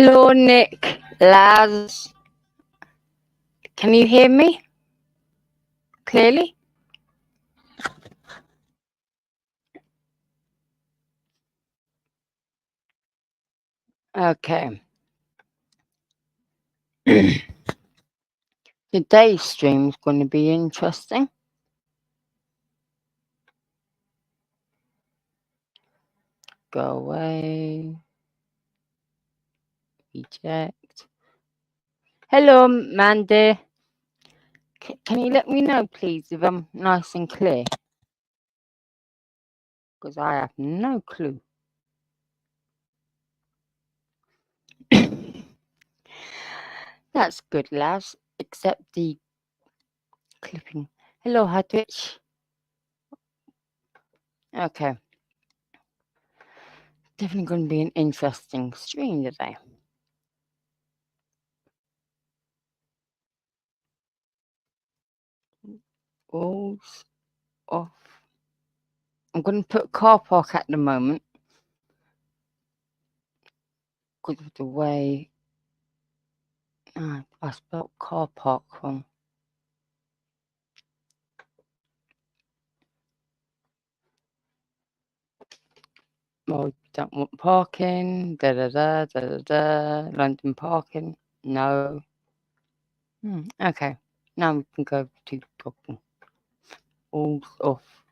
Hello, Nick, Laz. Can you hear me clearly? Okay. Today's stream is going to be interesting. Go away. Reject. Hello, Mandy. Can you let me know, please, if I'm nice and clear? Because I have no clue. That's good, Laz. Except the clipping. Hello, Hadwich. Okay. Definitely going to be an interesting stream today. Balls off. I'm going to put car park at the moment because of the way I spelled car park wrong. Oh, don't want parking. London parking. No. Okay. Now we can go to talking. All off.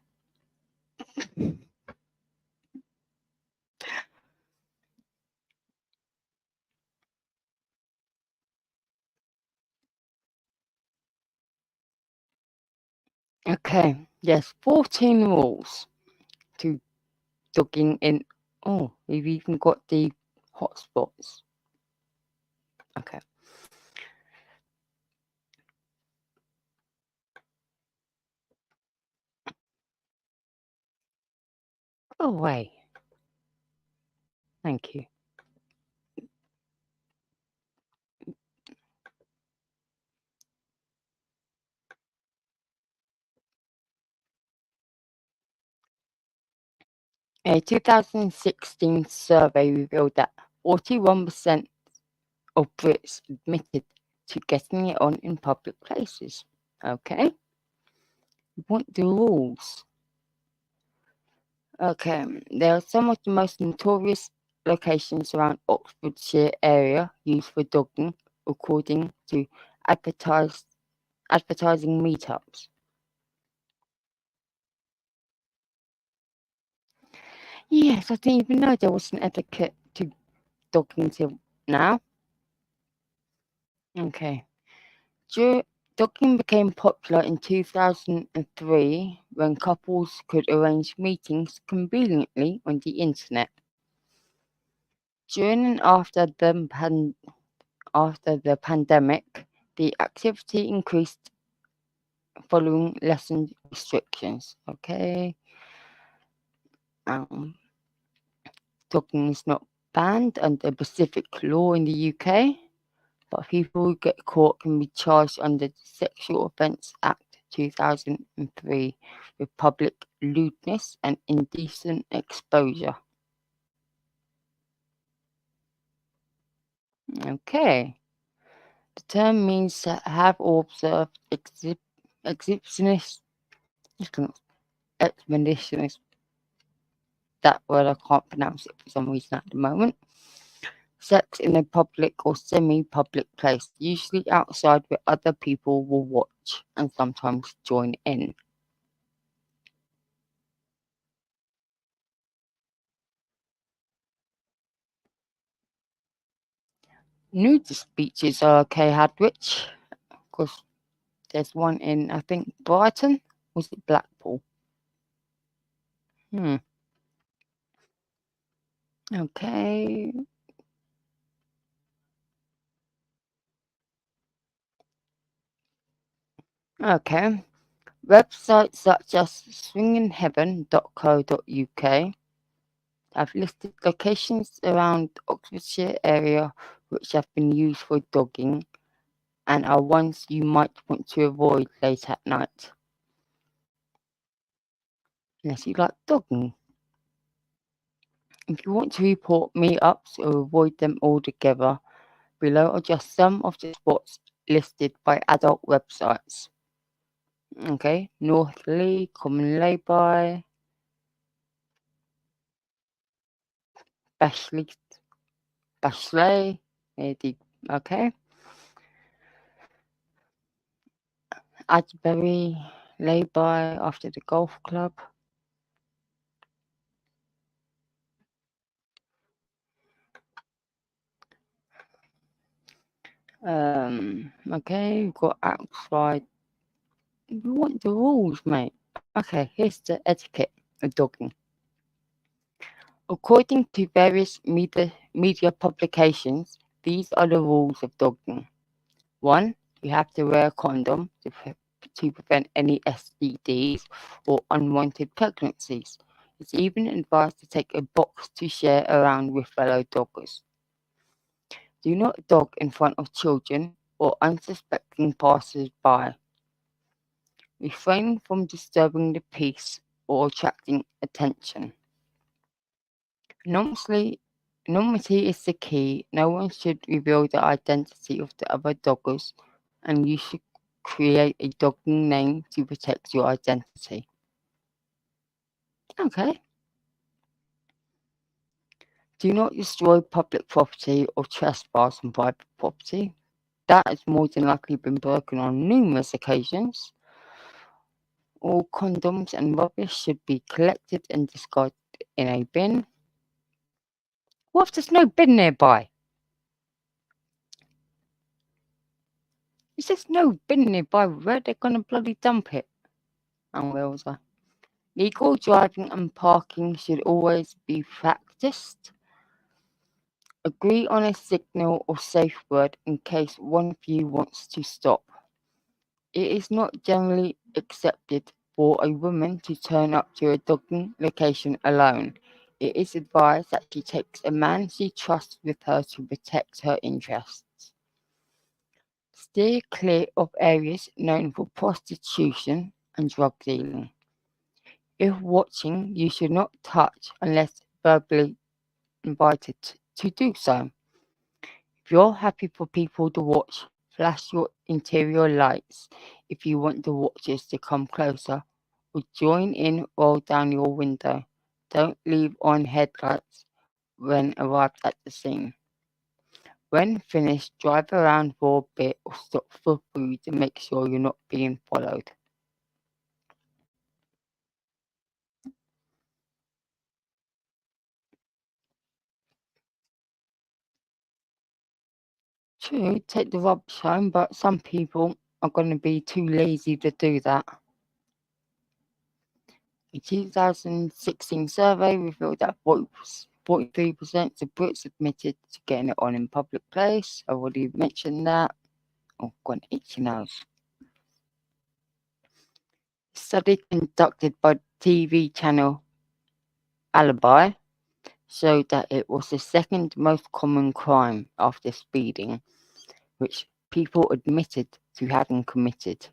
Okay. Yes, 14 rules to dogging in. Oh, we've even got the hotspots. Okay. Go away. Thank you. A 2016 survey revealed that 41% of Brits admitted to getting it on in public places. Okay. We want the rules. Okay. There are some of the most notorious locations around Oxfordshire area used for dogging, according to advertising meetups. Yes, I didn't even know there was an etiquette to dogging till now. Okay. Dogging became popular in 2003 when couples could arrange meetings conveniently on the internet. During and after the pandemic, the activity increased following lessened restrictions. Okay. Dogging is not banned under Pacific law in the UK, but people who get caught can be charged under the Sexual Offence Act 2003 with public lewdness and indecent exposure. Okay. The term means to have or observe exhibitionist, that word I can't pronounce it for some reason at the moment. Sex in a public or semi-public place, usually outside where other people will watch and sometimes join in. Nudist beaches are okay, Hadwich, because there's one in, I think, Brighton. Was it Blackpool? Okay. Okay. Websites such as swinginheaven.co.uk have listed locations around the Oxfordshire area which have been used for dogging and are ones you might want to avoid late at night. Unless you like dogging. If you want to report meetups or avoid them altogether, below are just some of the spots listed by adult websites. Okay, North Lee, Common Lay-by, Bashley, Bashley, okay, Asbury, Lay-by after the golf club. Okay, we've got outside. We want the rules, mate. Okay, here's the etiquette of dogging. According to various media publications, these are the rules of dogging. 1. You have to wear a condom to prevent any STDs or unwanted pregnancies. It's even advised to take a box to share around with fellow doggers. Do not dog in front of children or unsuspecting passers-by. Refrain from disturbing the peace or attracting attention. Anonymity is the key. No one should reveal the identity of the other doggers, and you should create a dogging name to protect your identity. Okay. Do not destroy public property or trespass on private property. That has more than likely been broken on numerous occasions. All condoms and rubbish should be collected and discarded in a bin. What if there's no bin nearby? There's just no bin nearby. Where are they going to bloody dump it? And where was I? Legal driving and parking should always be practiced. Agree on a signal or safe word in case one of you wants to stop. It is not generally accepted for a woman to turn up to a dogging location alone. It is advised that she takes a man she trusts with her to protect her interests. Steer clear of areas known for prostitution and drug dealing. If watching, you should not touch unless verbally invited to do so. If you're happy for people to watch, flash your interior lights if you want the watchers to come closer, or join in, roll down your window. Don't leave on headlights when arrived at the scene. When finished, drive around for a bit or stop for food to make sure you're not being followed. True, take the rubbish home, but some people are going to be too lazy to do that. A 2016 survey revealed that 43% of Brits admitted to getting it on in public place. I already mentioned that. Oh, got an itchy nose. A study conducted by the TV channel Alibi showed that it was the second most common crime after speeding, which people admitted to having committed.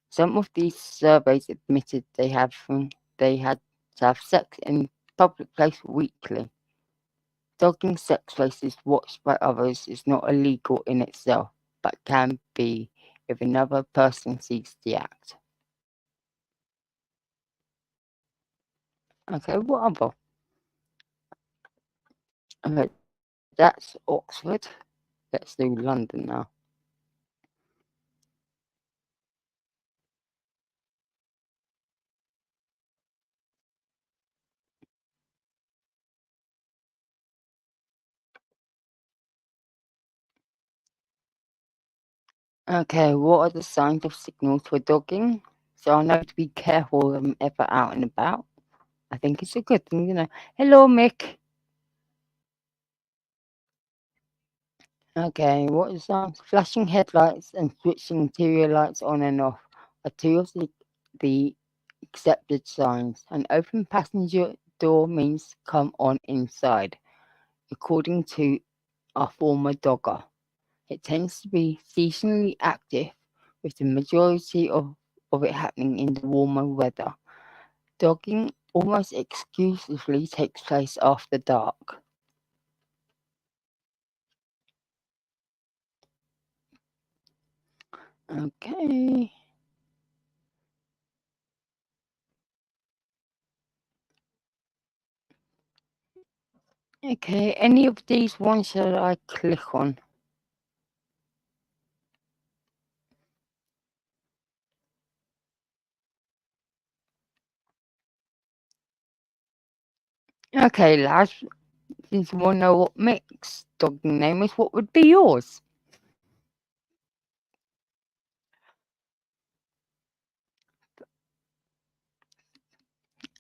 Some of these surveys admitted they had to have sex in public place weekly. Dogging sex races watched by others is not illegal in itself, but can be if another person sees the act. Okay, what other? Okay, that's Oxford. Let's do London now. Okay, what are the signs of signals for dogging? So I know to be careful if I'm ever out and about. I think it's a good thing, you know. Hello, Mick. Okay, what are the signs? Flashing headlights and switching interior lights on and off are two of the accepted signs. An open passenger door means come on inside, according to a former dogger. It tends to be seasonally active, with the majority of it happening in the warmer weather. Dogging almost exclusively takes place after dark. Okay. Okay, any of these ones shall I click on? Okay, lads, since you want to know what Mick's dog name is, what would be yours?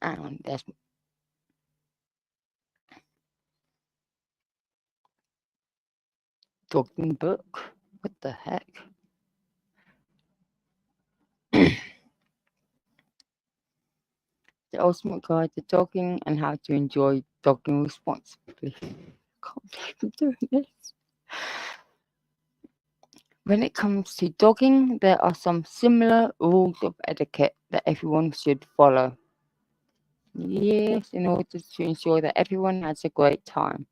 And there's dogging book. What the heck? The Ultimate Guide to Dogging and How to Enjoy Dogging Responsibly. Can't believe I'm doing this. When it comes to dogging, there are some similar rules of etiquette that everyone should follow. Yes, in order to ensure that everyone has a great time.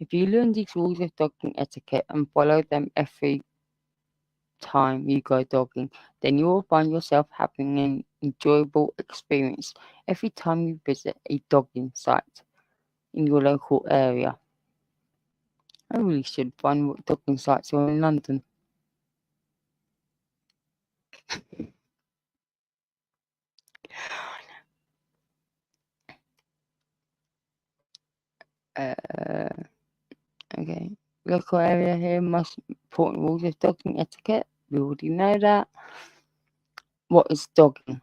If you learn these rules of dogging etiquette and follow them every time you go dogging, then you will find yourself having an enjoyable experience every time you visit a dogging site in your local area. I really should find what dogging sites are in London. Okay. Local area here, most important rules of dogging etiquette. We already know that. What is dogging?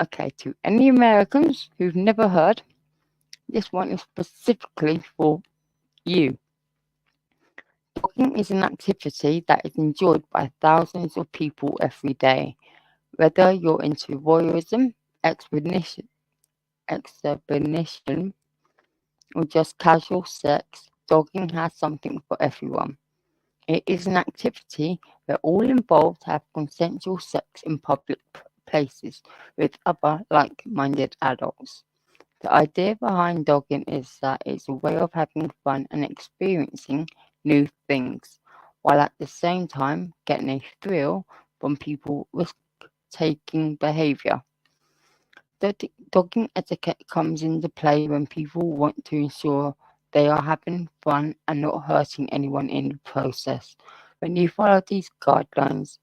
Okay, to any Americans who've never heard, this one is specifically for you. Dogging is an activity that is enjoyed by thousands of people every day. Whether you're into voyeurism, exhibition, or just casual sex, dogging has something for everyone. It is an activity where all involved have consensual sex in public places with other like-minded adults. The idea behind dogging is that it's a way of having fun and experiencing new things, while at the same time getting a thrill from people risk-taking behaviour. Dogging etiquette comes into play when people want to ensure they are having fun and not hurting anyone in the process. When you follow these guidelines,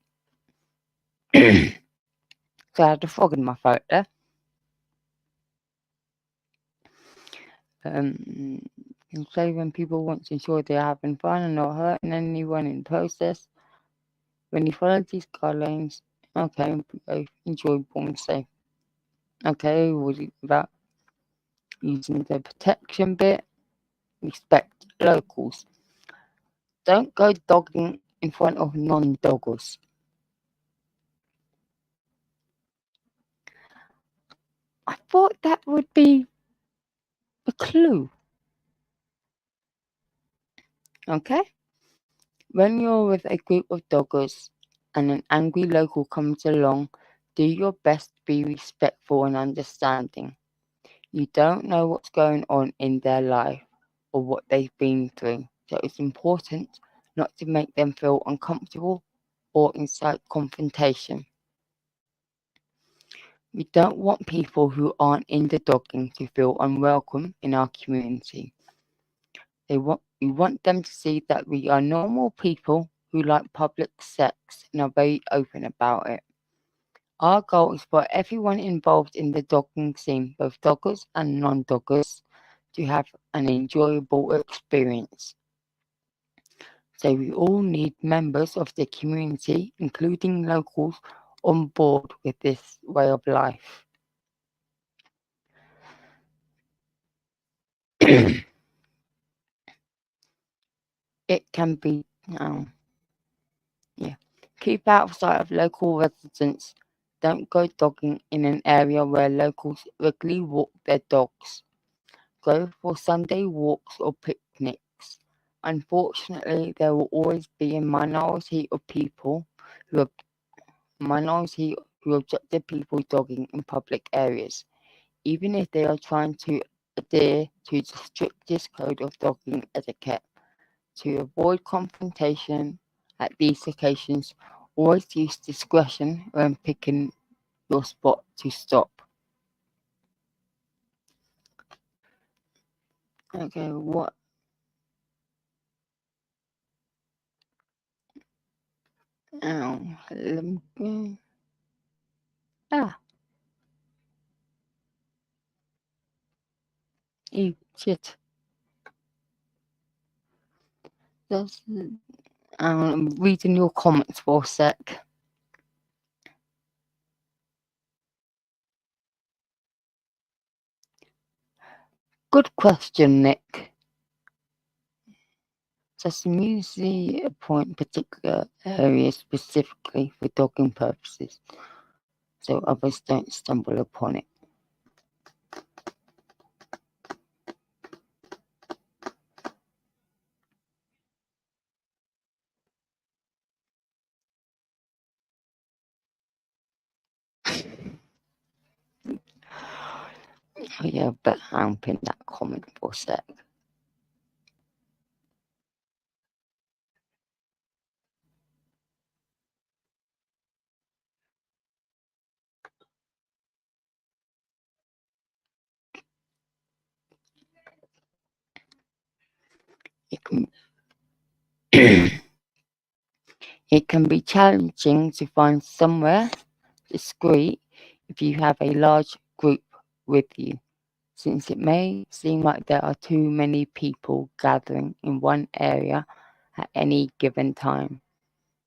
so I had a frog in my throat there. And so when people want to ensure they are having fun and not hurting anyone in the process, when you follow these guidelines, okay, enjoyable and safe. Okay, what about using the protection bit? Respect locals. Don't go dogging in front of non-doggers. I thought that would be a clue. Okay? When you're with a group of doggers and an angry local comes along, do your best to be respectful and understanding. You don't know what's going on in their life or what they've been through, so it's important not to make them feel uncomfortable or incite confrontation. We don't want people who aren't into dogging to feel unwelcome in our community. We want them to see that we are normal people who like public sex and are very open about it. Our goal is for everyone involved in the dogging scene, both doggers and non-doggers, to have an enjoyable experience. So we all need members of the community, including locals, on board with this way of life. It can be, yeah. Keep out of sight of local residents. Don't go dogging in an area where locals regularly walk their dogs. Go for Sunday walks or picnics. Unfortunately, there will always be a minority of people who are minority who object to people dogging in public areas, even if they are trying to adhere to the strictest code of dogging etiquette. To avoid confrontation at these occasions, always use discretion when picking your spot to stop. Okay, what? Let me go. Ah, shit. That's, I'm reading your comments for a sec. Good question, Nick. Does the museum appoint particular areas specifically for dogging purposes so others don't stumble upon it? Oh, yeah, but I'll pin that comment for a sec. It can, it can be challenging to find somewhere discreet if you have a large group with you, since it may seem like there are too many people gathering in one area at any given time.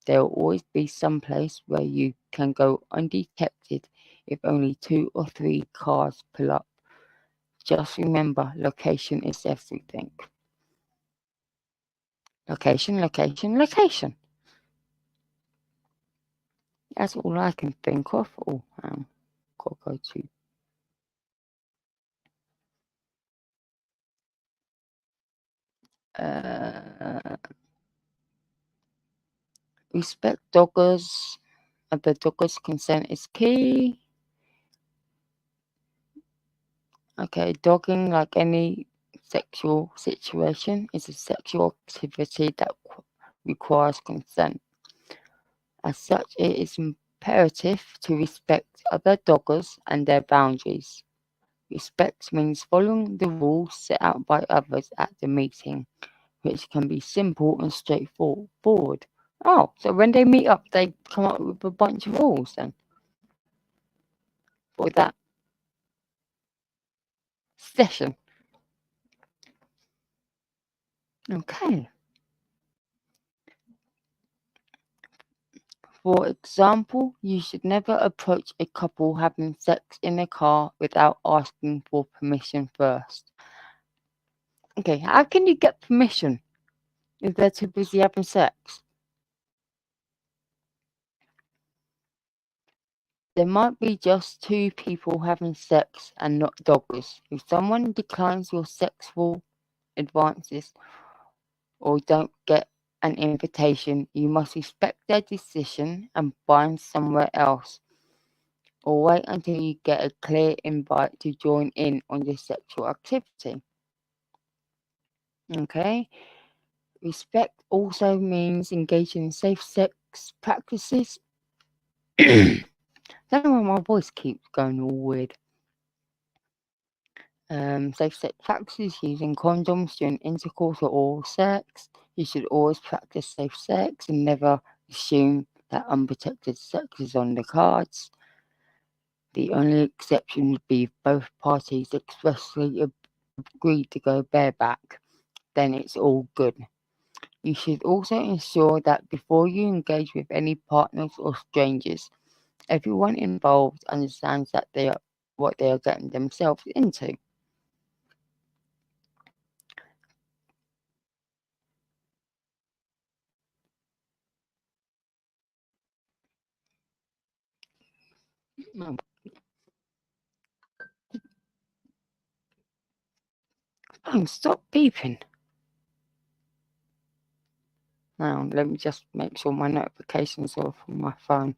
There will always be some place where you can go undetected if only 2 or 3 cars pull up. Just remember, location is everything. Location, location, location. That's all I can think of. Oh, got to go to. Respect doggers. The dogger's consent is key. Okay, dogging, like any sexual situation, is a sexual activity that requires consent. As such, it is imperative to respect other doggers and their boundaries. Respect means following the rules set out by others at the meeting, which can be simple and straightforward. Oh, so when they meet up, they come up with a bunch of rules then for that session. Okay. For example, you should never approach a couple having sex in a car without asking for permission first. Okay, how can you get permission if they're too busy having sex? There might be just 2 people having sex and not doggers. If someone declines your sexual advances or don't get an invitation, you must respect their decision and find somewhere else, or wait until you get a clear invite to join in on the sexual activity. Okay? Respect also means engaging in safe sex practices. I don't know why my voice keeps going all weird. Safe sex practices, using condoms during intercourse or oral sex. You should always practice safe sex and never assume that unprotected sex is on the cards. The only exception would be if both parties expressly agreed to go bareback, then it's all good. You should also ensure that before you engage with any partners or strangers, everyone involved understands that they are what they are getting themselves into. Oh, stop beeping. Now, let me just make sure my notifications are off on my phone.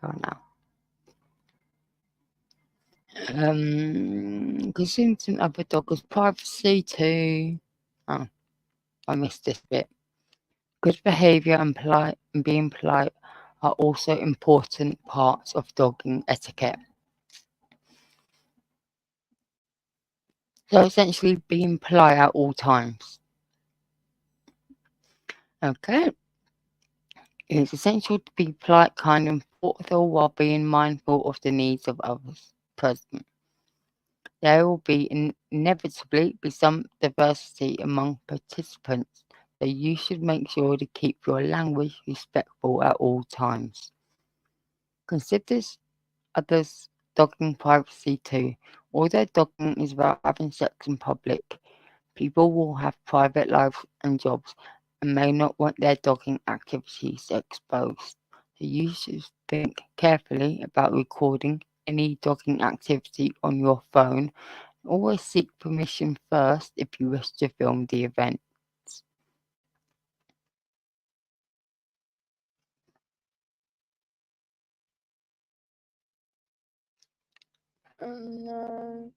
Oh no. Consenting other doggers' privacy too. Oh, I missed this bit. Good behaviour and being polite are also important parts of dogging etiquette. So essentially being polite at all times. Okay. It's essential to be polite, kind and thoughtful while being mindful of the needs of others present. There will inevitably be some diversity among participants, so you should make sure to keep your language respectful at all times. Consider others' dogging privacy too. Although dogging is about having sex in public, people will have private lives and jobs and may not want their dogging activities exposed. So you should think carefully about recording any dogging activity on your phone. Always seek permission first if you wish to film the event. No.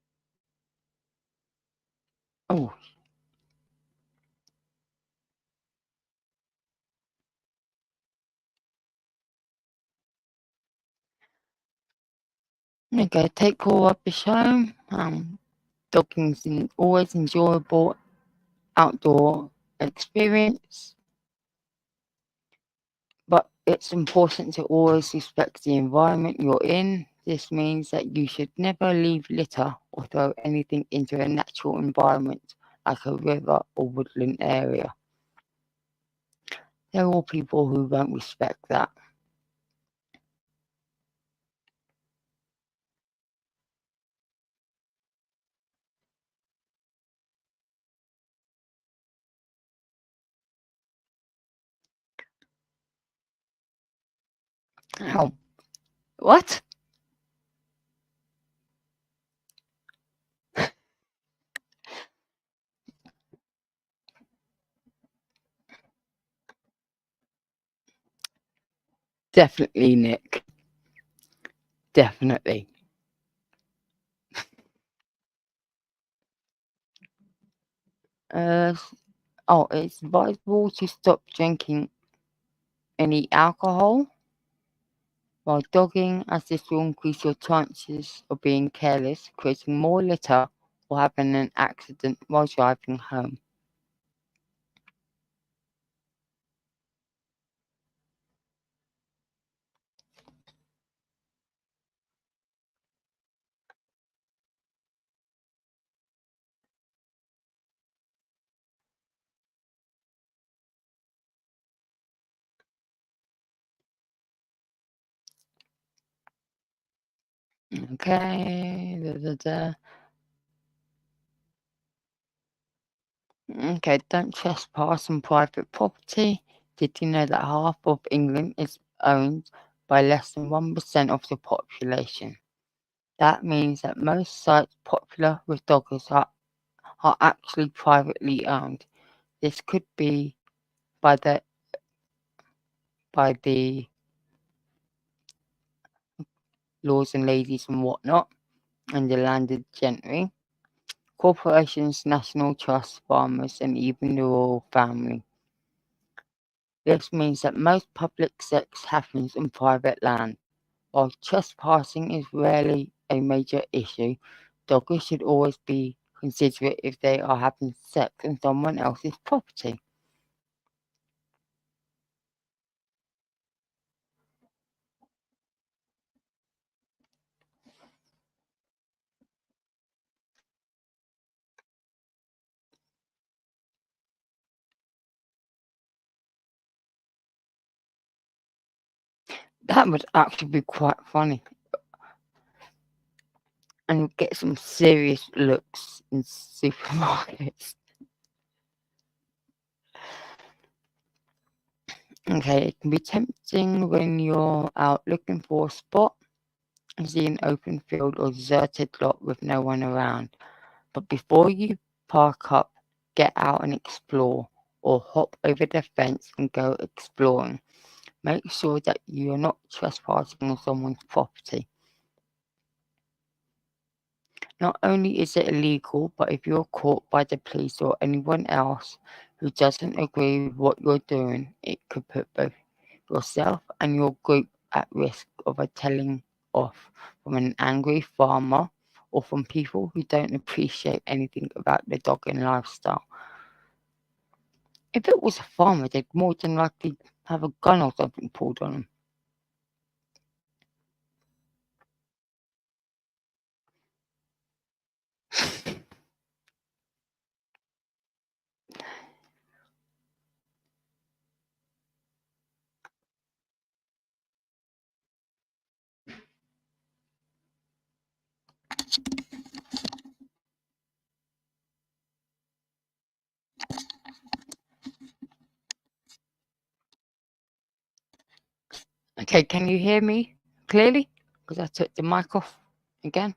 Oh, okay. Take all rubbish home. Dogging's always enjoyable outdoor experience, but it's important to always respect the environment you're in. This means that you should never leave litter or throw anything into a natural environment like a river or woodland area. There are people who won't respect that. Oh, what? Definitely, Nick. Definitely. Uh, it's advisable to stop drinking any alcohol while dogging, as this will increase your chances of being careless, creating more litter, or having an accident while driving home. Okay. Okay, don't trespass on private property. Did you know that half of England is owned by less than 1% of the population? That means that most sites popular with doggers are actually privately owned. This could be by the lords and ladies and whatnot, and the landed gentry, corporations, national trusts, farmers, and even the royal family. This means that most public sex happens on private land. While trespassing is rarely a major issue, doggers should always be considerate if they are having sex on someone else's property. That would actually be quite funny and get some serious looks in supermarkets. Okay, it can be tempting when you're out looking for a spot and see an open field or deserted lot with no one around. But before you park up, get out and explore, or hop over the fence and go exploring. Make sure that you are not trespassing on someone's property. Not only is it illegal, but if you're caught by the police or anyone else who doesn't agree with what you're doing, it could put both yourself and your group at risk of a telling off from an angry farmer or from people who don't appreciate anything about the dogging lifestyle. If it was a farmer, they'd more than likely have a gun or something pulled on them. Okay, can you hear me clearly? Because I took the mic off again.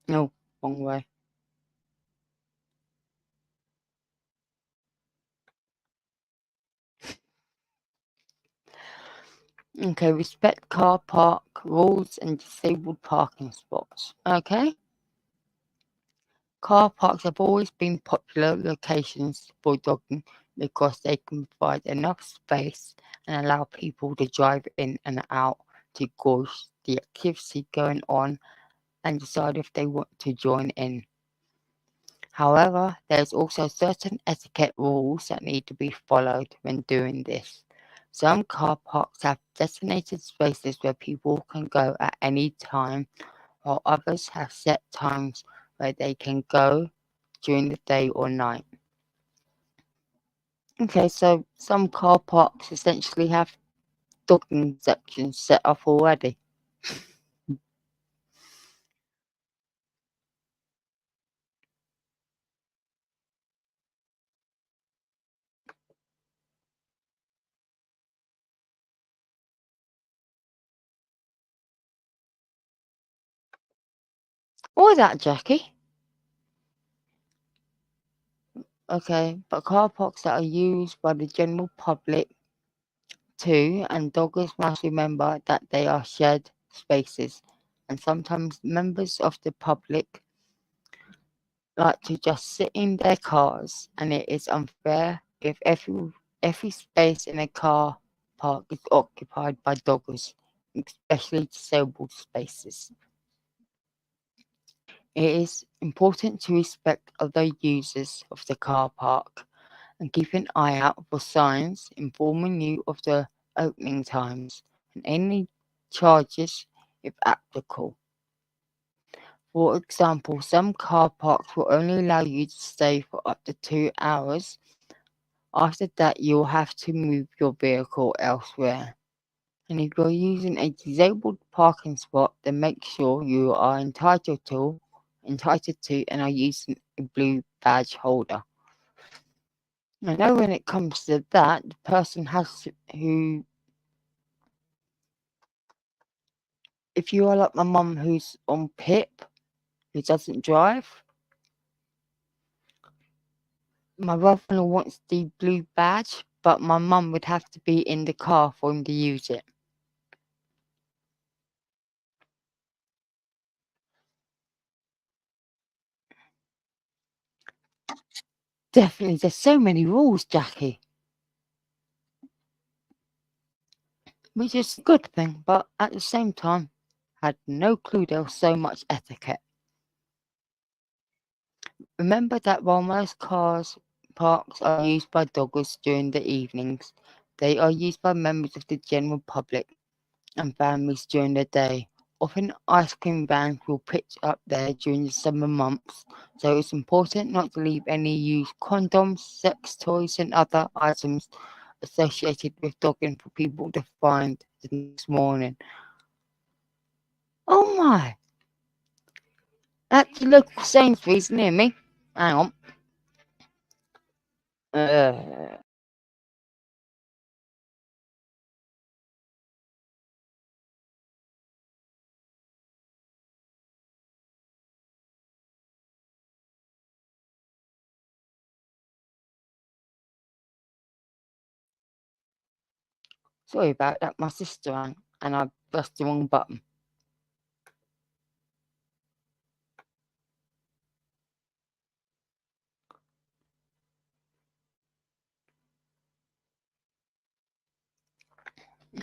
No, wrong way. Okay, respect car park rules and disabled parking spots. Okay. Car parks have always been popular locations for dogging because they can provide enough space and allow people to drive in and out to gauge the activity going on and decide if they want to join in. However, there's also certain etiquette rules that need to be followed when doing this. Some car parks have designated spaces where people can go at any time, while others have set times where they can go during the day or night. Okay, so some car parks essentially have docking sections set up already. Or that, Jackie. Okay, but car parks that are used by the general public too, and doggers must remember that they are shared spaces, and sometimes members of the public like to just sit in their cars, and it is unfair if every space in a car park is occupied by doggers, especially disabled spaces. It is important to respect other users of the car park and keep an eye out for signs informing you of the opening times and any charges if applicable. For example, some car parks will only allow you to stay for up to 2 hours. After that, you'll have to move your vehicle elsewhere. And if you're using a disabled parking spot, then make sure you are entitled to and are using a blue badge holder. I know when it comes to that, the person has to, who, if you are like my mum who's on PIP, who doesn't drive, my brother-in-law wants the blue badge, but my mum would have to be in the car for him to use it. Definitely, there's so many rules, Jackie, which is a good thing, but at the same time, I had no clue there was so much etiquette. Remember that while most cars parks are used by doggers during the evenings, they are used by members of the general public and families during the day. Often ice cream vans will pitch up there during the summer months, so it's important not to leave any used condoms, sex toys and other items associated with dogging for people to find the next morning. Oh my! That's the local Sainsbury's near me. Hang on. Uh, Sorry about that, my sister rang and I pressed the wrong button.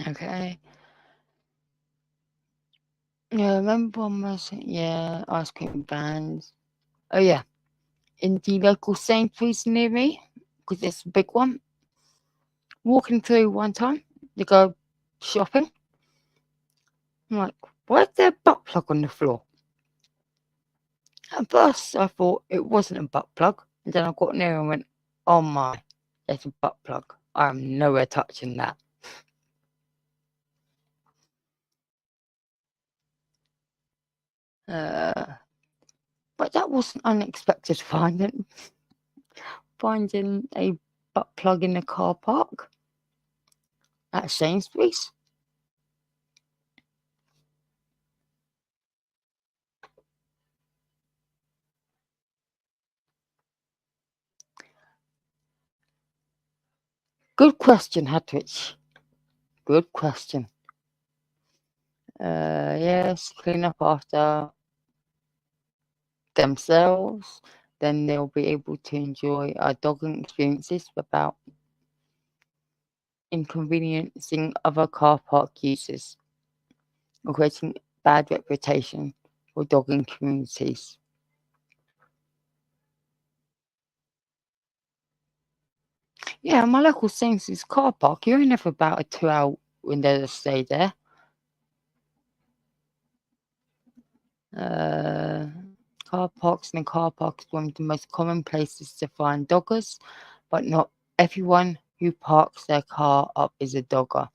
Okay. Yeah, remember when I said, yeah, ice cream vans. Oh, yeah, in the local Sainsbury's near me, because it's a big one. Walking through one time to go shopping. I'm like, why is there a butt plug on the floor? At first, I thought it wasn't a butt plug, and then I got near and went, oh my, it's a butt plug. I'm nowhere touching that. But that wasn't unexpected finding a butt plug in the car park at Sainsbury's. Good question, Hadwich. Good question. Yes, clean up after themselves, then they'll be able to enjoy our dogging experiences without inconveniencing other car park users or creating bad reputation for dogging communities. Yeah, my local Sainsbury's car park, you're only for about a 2 hour window to stay there. Uh, car parks and car parks are one of the most common places to find doggers, but not everyone who parks their car up is a dogger.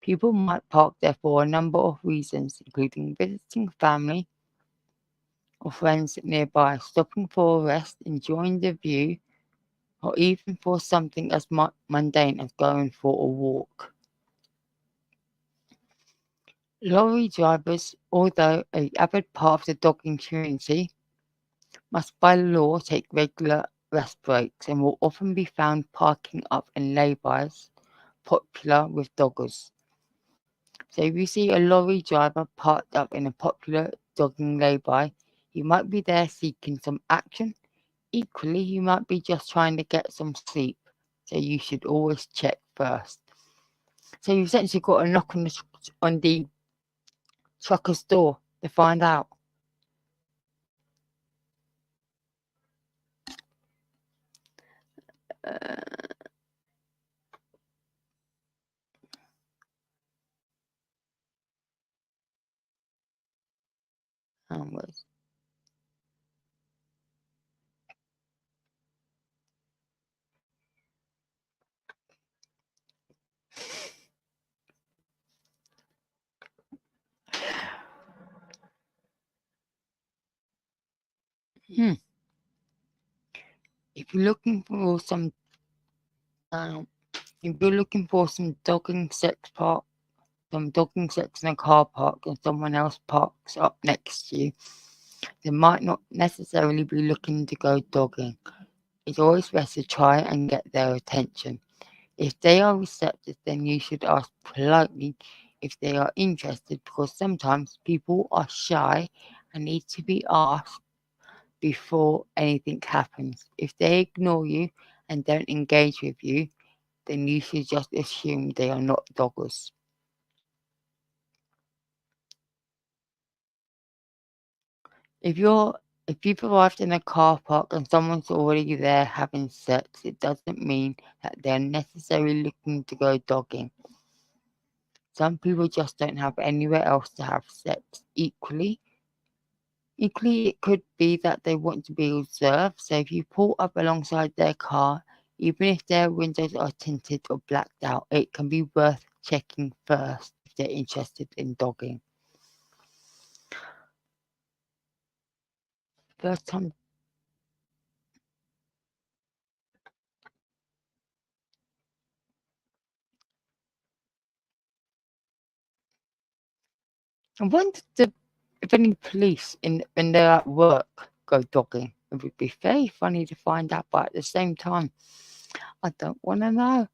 People might park there for a number of reasons, including visiting family or friends nearby, stopping for a rest, enjoying the view, or even for something as mundane as going for a walk. Lorry drivers, although an avid part of the dogging community, must by law take regular rest breaks and will often be found parking up in laybys popular with doggers. So if you see a lorry driver parked up in a popular dogging lay-by, he might be there seeking some action. Equally, he might be just trying to get some sleep. So you should always check first. So you've essentially got to knock on the trucker's door to find out. Uh, onwards. Hmm. If you're looking for um, if you're looking for some dogging sex in a car park, and someone else parks up next to you, they might not necessarily be looking to go dogging. It's always best to try and get their attention. If they are receptive, then you should ask politely if they are interested, because sometimes people are shy and need to be asked before anything happens. If they ignore you and don't engage with you, then you should just assume they are not doggers. If you've arrived in a car park and someone's already there having sex, it doesn't mean that they're necessarily looking to go dogging. Some people just don't have anywhere else to have sex. Equally, it could be that they want to be observed. So if you pull up alongside their car, even if their windows are tinted or blacked out, it can be worth checking first if they're interested in dogging. First time. I wonder if any police when they're at work go dogging. It would be very funny to find out, but at the same time, I don't want to know.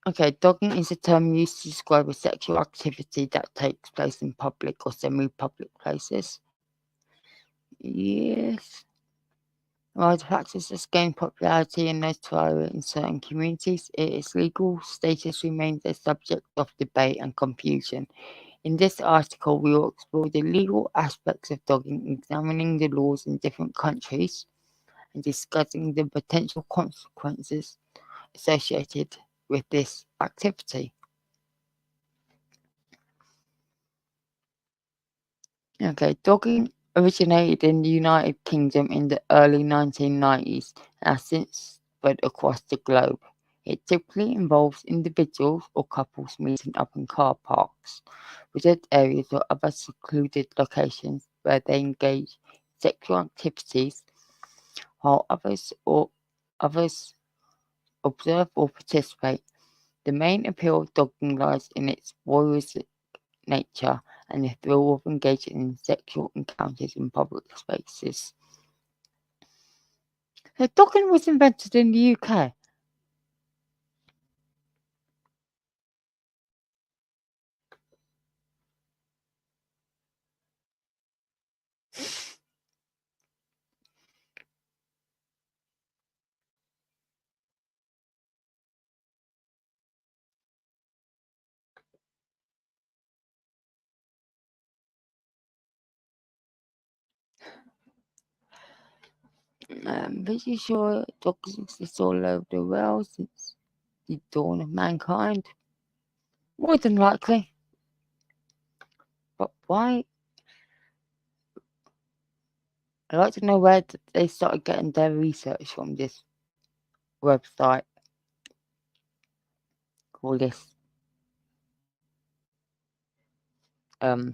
Okay, dogging is a term used to describe a sexual activity that takes place in public or semi-public places. Yes. While the practice has gained popularity and notoriety in certain communities, its legal status remains a subject of debate and confusion. In this article, we will explore the legal aspects of dogging, examining the laws in different countries, and discussing the potential consequences associated with this activity. Okay, dogging originated in the United Kingdom in the early 1990s and has since spread across the globe. It typically involves individuals or couples meeting up in car parks, reserved areas or other secluded locations where they engage in sexual activities while others observe or participate. The main appeal of dogging lies in its voyeuristic nature and the thrill of engaging in sexual encounters in public spaces. So dogging was invented in the UK. I'm pretty sure dogs exist all over the world since the dawn of mankind. More than likely. But why? I'd like to know where they started getting their research from, this website or this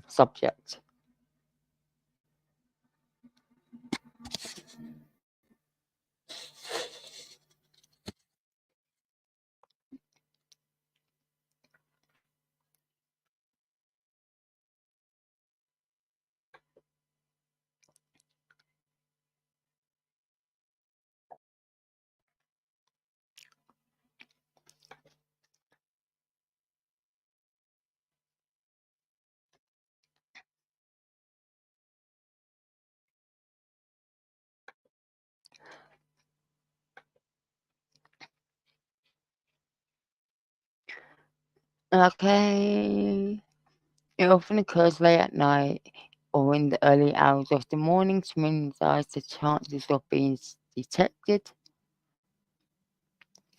subject. Okay. It often occurs late at night or in the early hours of the morning to minimize the chances of being detected.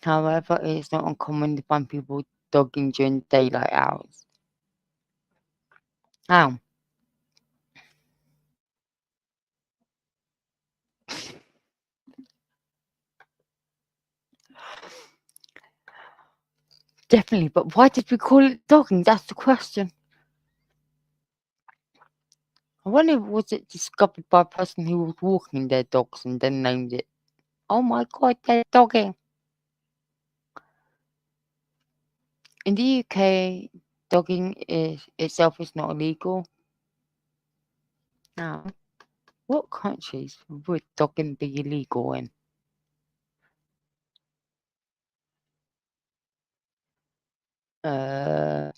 However, it is not uncommon to find people dogging during daylight hours. How? Definitely, but why did we call it dogging? That's the question. I wonder, was it discovered by a person who was walking their dogs and then named it, oh my god, they're dogging? In the UK, dogging itself is not illegal. Now, what countries would dogging be illegal in? Uh,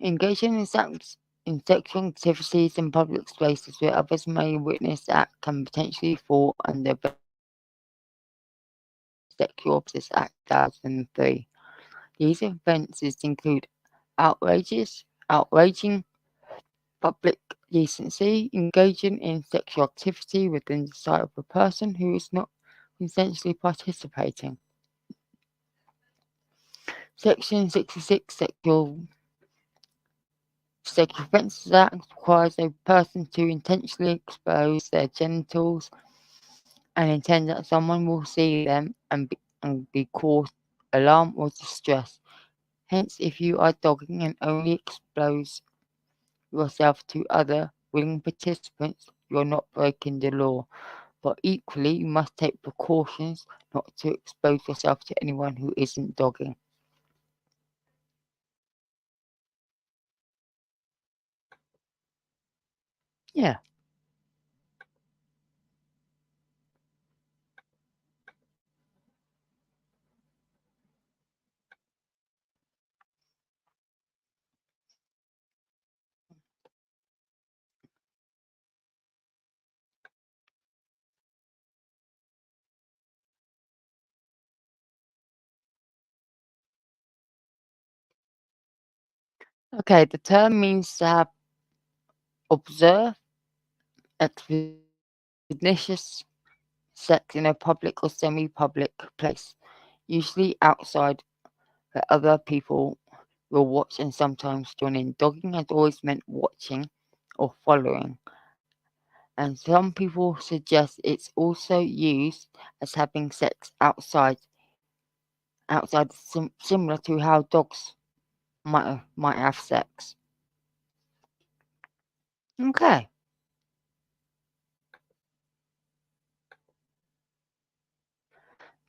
Engaging in sexual activities in public spaces where others may witness the act can potentially fall under the Sexual Offences Act 2003. These offences include outraging public decency, engaging in sexual activity within the sight of a person who is not consensually participating. Section 66 Sexual Offences Act requires a person to intentionally expose their genitals and intend that someone will see them and be caused alarm or distress. Hence, if you are dogging and only expose yourself to other willing participants, you're not breaking the law. But equally, you must take precautions not to expose yourself to anyone who isn't dogging. Yeah. Okay, the term means to have observed expeditious sex in a public or semi-public place, usually outside where other people will watch and sometimes join in. Dogging has always meant watching or following, and some people suggest it's also used as having sex outside similar to how dogs might have sex. Okay.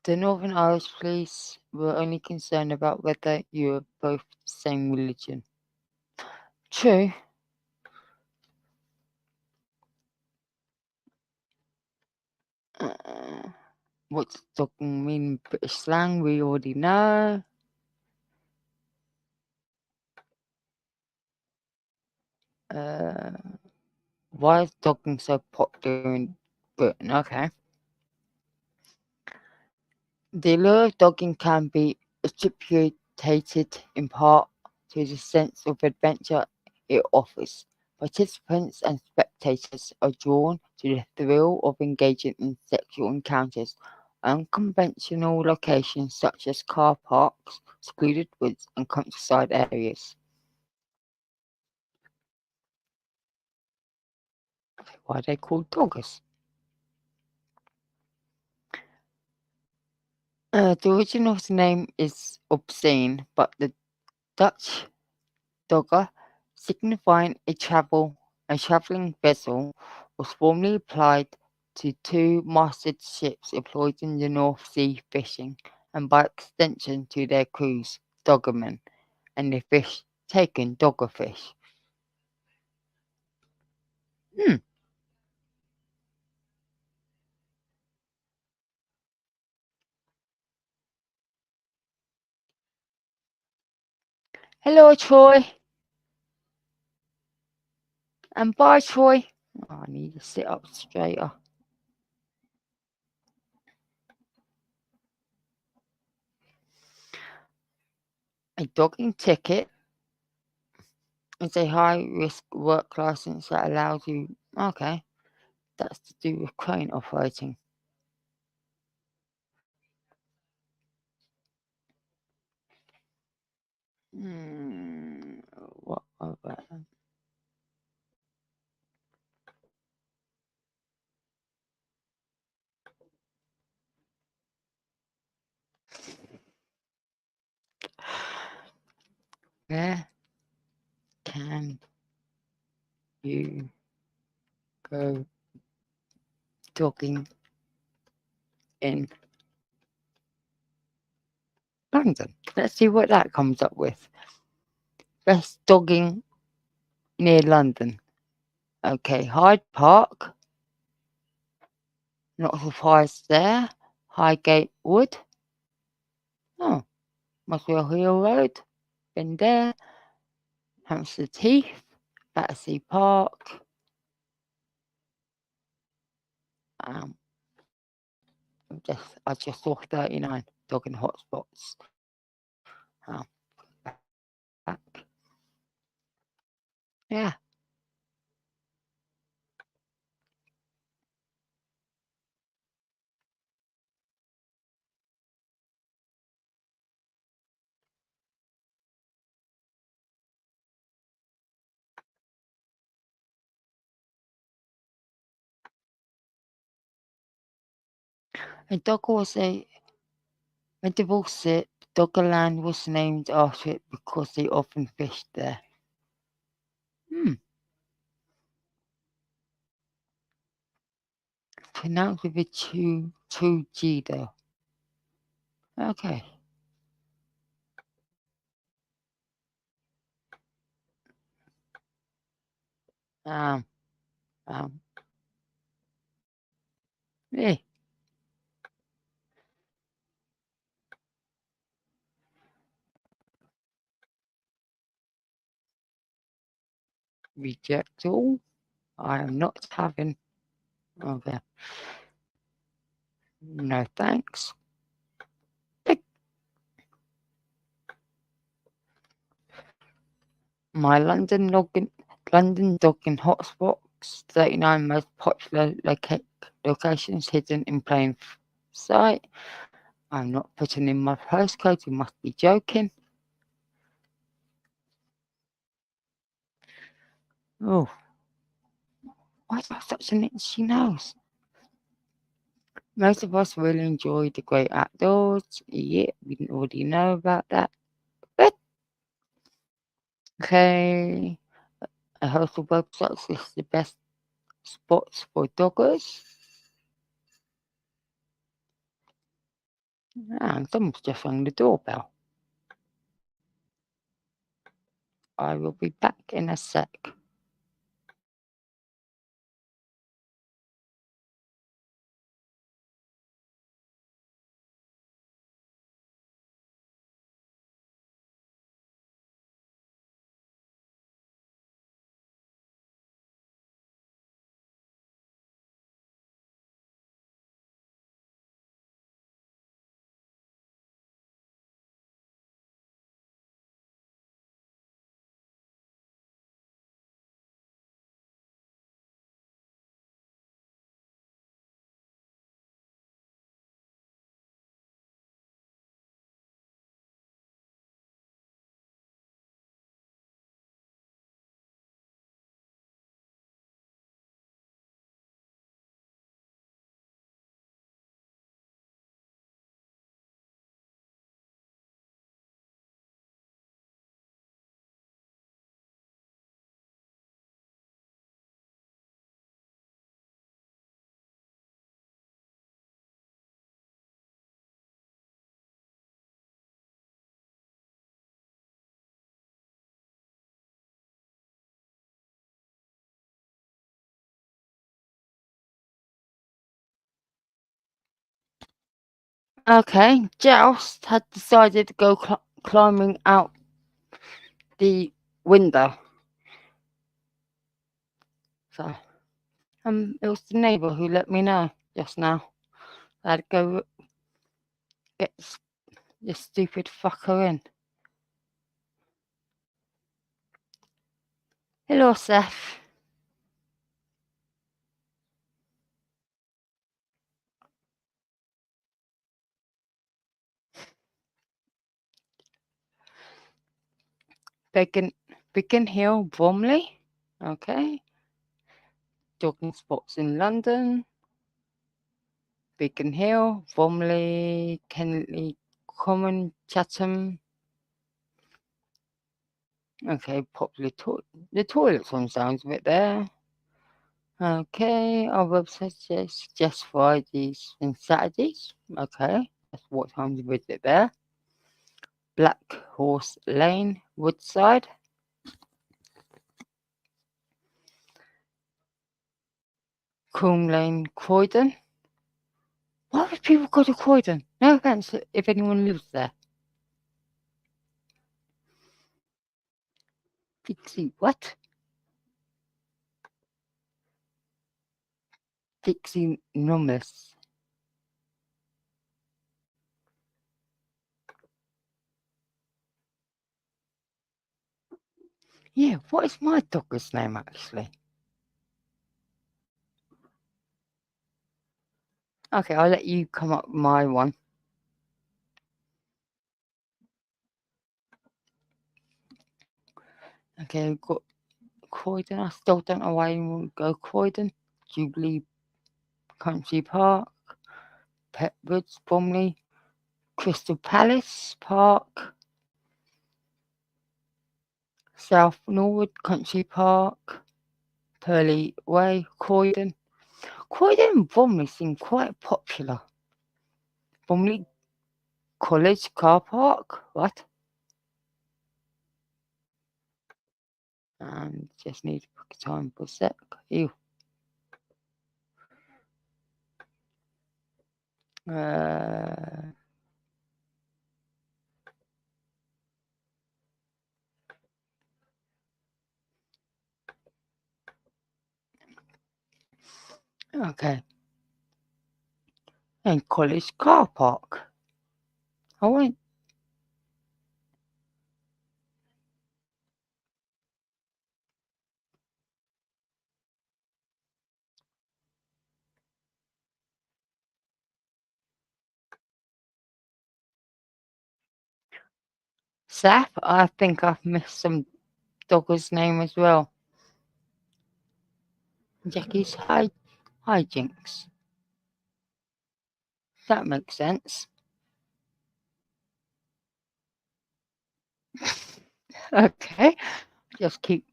The Northern Irish police were only concerned about whether you were both the same religion. True. Uh, what's talking mean in British slang? We already know. Uh, why is dogging so popular in Britain? Okay. The allure of dogging can be attributed in part to the sense of adventure it offers. Participants and spectators are drawn to the thrill of engaging in sexual encounters. Unconventional locations such as car parks, secluded woods, and countryside areas. Why are they called doggers? The original name is obscene, but the Dutch dogger, signifying a travelling vessel, was formerly applied to two-masted ships employed in the North Sea fishing, and by extension to their crews, doggermen, and the fish taken doggerfish. Hmm. Hello, Troy, and bye, Troy. Oh, I need to sit up straighter. A dogging ticket is a high-risk work license that allows you. Okay, that's to do with crane operating. Hmm, what about where can you go jogging in London? Let's see what that comes up with. Best dogging near London. Okay, Hyde Park, not surprised there. Highgate Wood. Oh, Muswell Hill Road. Been there. Hampstead Heath. Battersea Park. Um, I just saw 39 dogging hotspots. Oh, back. Yeah. A dog was a medieval sip. Doggerland was named after it because they often fished there. Hmm. Pronounced with a true G though. Okay. Um. Um. Yeah. Reject all. I am not having. Okay. No thanks. My London dogging hotspots, 39 most popular locations hidden in plain sight. I'm not putting in my postcode, you must be joking. Oh, why is that such an itchy nose? Most of us really enjoy the great outdoors. Yeah, we already know about that. But, okay, a host of websites lists the best spots for doggers. And someone's just rang the doorbell. I will be back in a sec. Okay, Joust had decided to go climbing out the window. So, it was the neighbour who let me know just now. I had to go get this stupid fucker in. Hello, Seth. Beacon Hill, Bromley. Okay. Jogging spots in London. Beacon Hill, Bromley, Kennedy Common, Chatham. Okay, popular the toilets one sounds a bit there. Okay, our website suggests Fridays and Saturdays. Okay, that's what time to visit there. Black Horse Lane, Woodside. Coombe Lane, Croydon. Why would people go to Croydon? No offence if anyone lives there. Dixie, what? Dixie Nomus. Yeah, what is my dogger's name actually? Okay, I'll let you come up with my one. Okay, we've got Croydon. I still don't know why you want to go Croydon. Jubilee Country Park, Petwoods, Bromley, Crystal Palace Park, South Norwood Country Park, Purley Way, Croydon. Croydon and Bromley seem quite popular. Bromley College Car Park, what? Just need to book a time for a sec. Ew. Okay. And College Car Park. I went. Sap, I think I've missed some dogger's name as well. Jackie's hijinks. That makes sense. Okay, just keep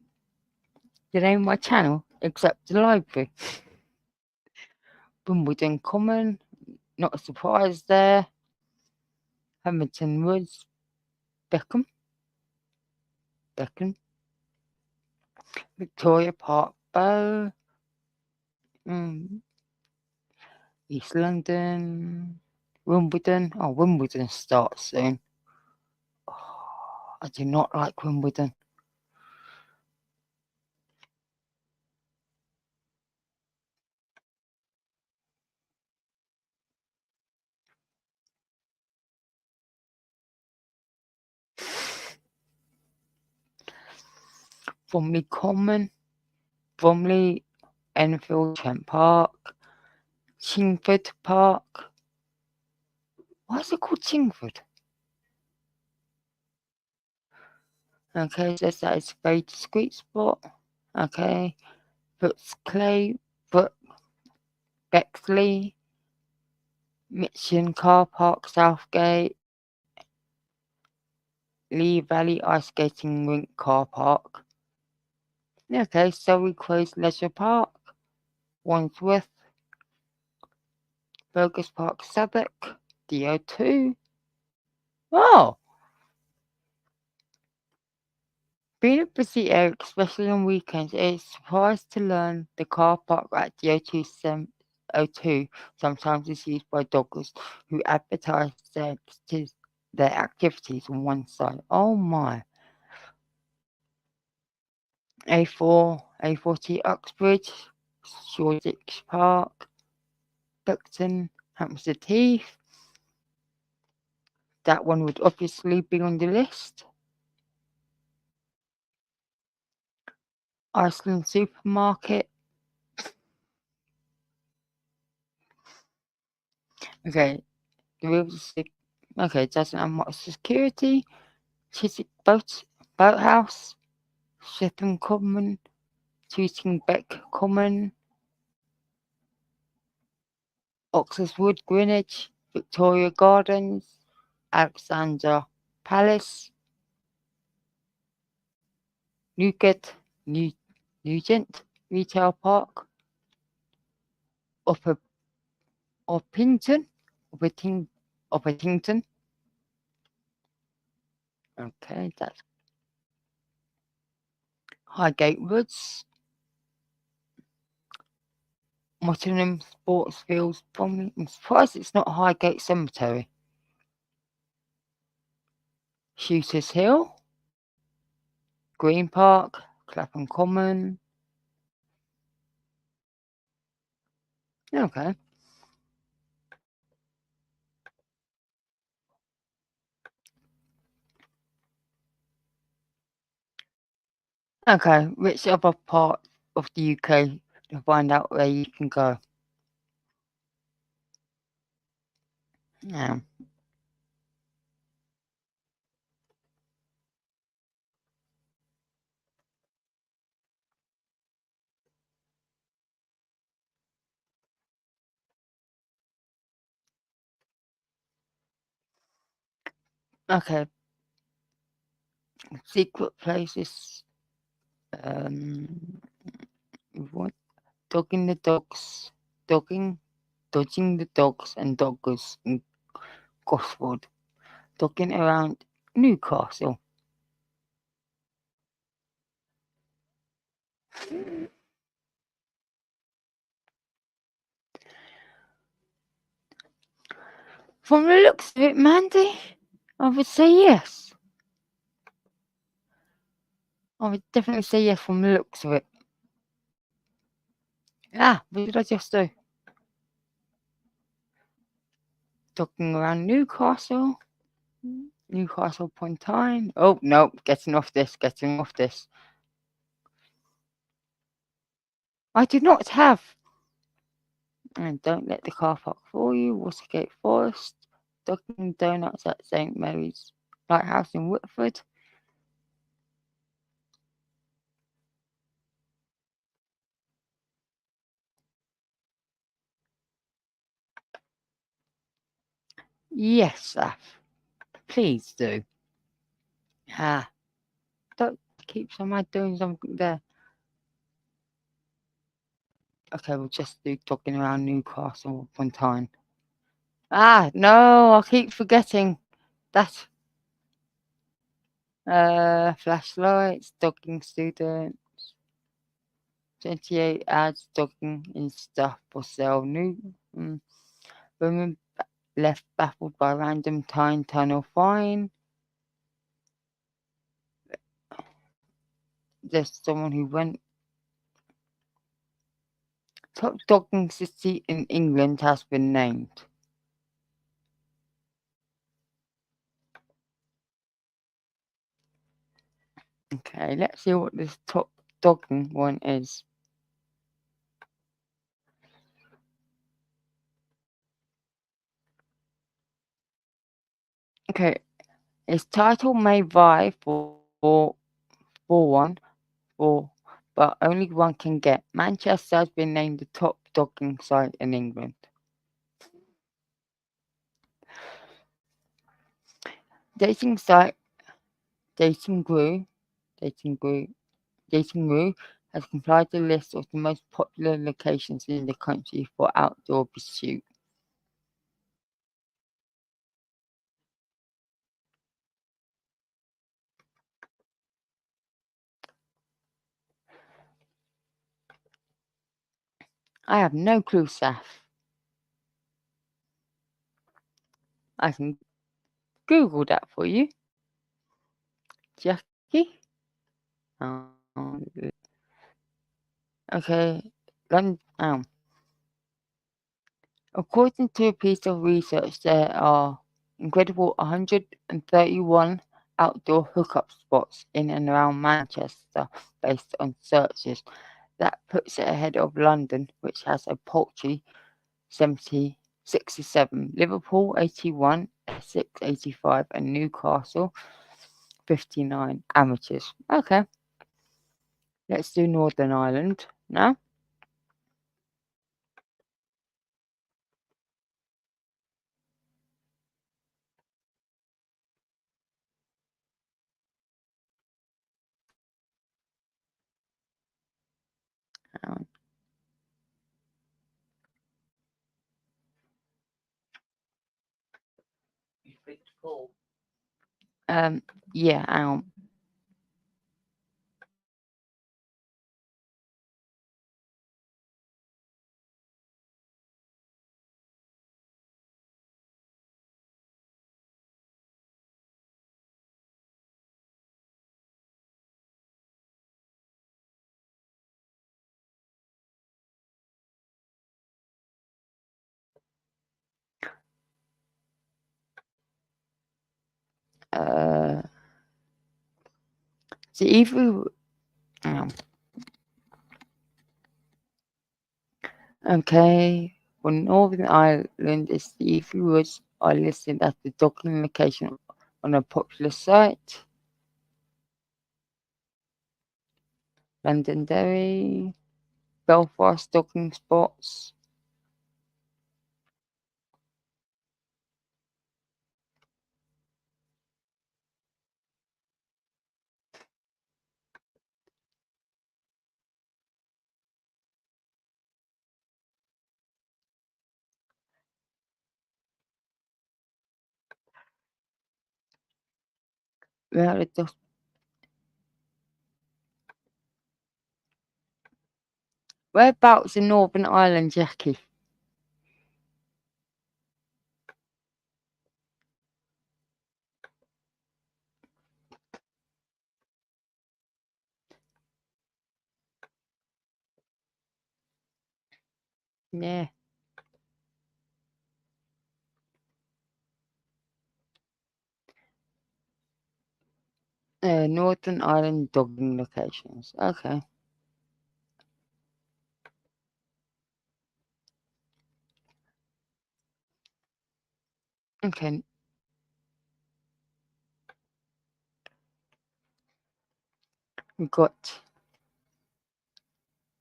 the name of my channel, except the library. Wimbledon Common, not a surprise there. Hamilton Woods, Beckham, Victoria Park Bow, East London, Wimbledon. Oh, Wimbledon starts soon. Oh, I do not like Wimbledon. Bromley Common, Bromley, Enfield, Trent Park, Chingford Park. Why is it called Chingford? Okay, says that it's a very discreet spot. Okay, Brooks Clay, Bexley, Mitchin Car Park, Southgate, Lee Valley Ice Skating Rink Car Park. Okay, Surrey Crows Leisure Park, Wandsworth, Burgess Park, Southwark, DO2. Oh! Being a busy area, especially on weekends, it is surprised to learn the car park at DO2 sometimes is used by doggers who advertise their activities on one side. Oh my. A40 Uxbridge, Shoreditch Park, Buxton, Hampstead Heath. That one would obviously be on the list. Iceland Supermarket. Okay, it doesn't have much security. Chiswick Boathouse, Shepton Common, Tooting Beck Common, Oxford Greenwich, Victoria Gardens, Alexandra Palace, Nugent Retail Park, Orpington. Okay, that's Highgate Woods, Mottingham Sports Fields. I'm surprised it's not Highgate Cemetery. Shooters Hill, Green Park, Clapham Common. Okay. Okay, which other part of the UK to find out where you can go? Yeah. Okay. Secret places. What? Dodging the dogs and doggers in Gosford. Dogging around Newcastle. From the looks of it, Mandy, I would say yes. I would definitely say yes from the looks of it. What did I just do? Talking around Newcastle upon Tyne. Oh, no, getting off this. I do not have. And don't let the car park fool you. Watergate Forest. Dunkin' Donuts at St. Mary's Lighthouse in Whitford. Yes, Saf. Please do. Ah, don't keep someone doing something there. Okay, we'll just do talking around Newcastle one time. Ah, no, I keep forgetting. That flashlights, docking students, 28 ads, docking in stuff for sale. New women left baffled by random time tunnel fine. There's someone who went. Top docking city in England has been named. Okay, let's see what this top docking one is. Okay, its title may vie for one, for but only one can get. Manchester has been named the top docking site in England. Dating site Dating Guru Dating Guru has compiled a list of the most popular locations in the country for outdoor pursuit. I have no clue, Saf. I can Google that for you, Jackie. Um, okay, London. According to a piece of research, there are incredible 131 outdoor hookup spots in and around Manchester based on searches. That puts it ahead of London, which has a paltry 67, Liverpool 81, Essex 85, and Newcastle 59 amateurs. Okay, let's do Northern Ireland now. Um, um yeah, uh so either um, okay, for Northern Ireland, its Eafy Woods are listed as the docking location on a popular site. Londonderry, Belfast docking spots. Where, whereabouts in Northern Ireland, Jackie? Yeah. Northern Ireland docking locations. Okay. Okay. We've got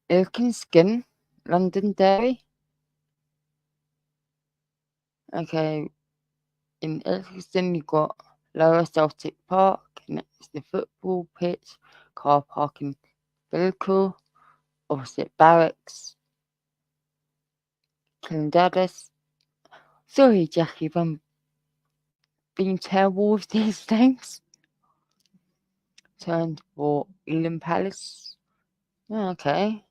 Ilkenskin, Londonderry. Okay, in Ilkenston you've got Lower Celtic Park, next to the football pitch, car parking vehicle, opposite barracks, Kildaddis. Sorry, Jackie, if I'm being terrible with these things. Turned for Ealing Palace. Okay.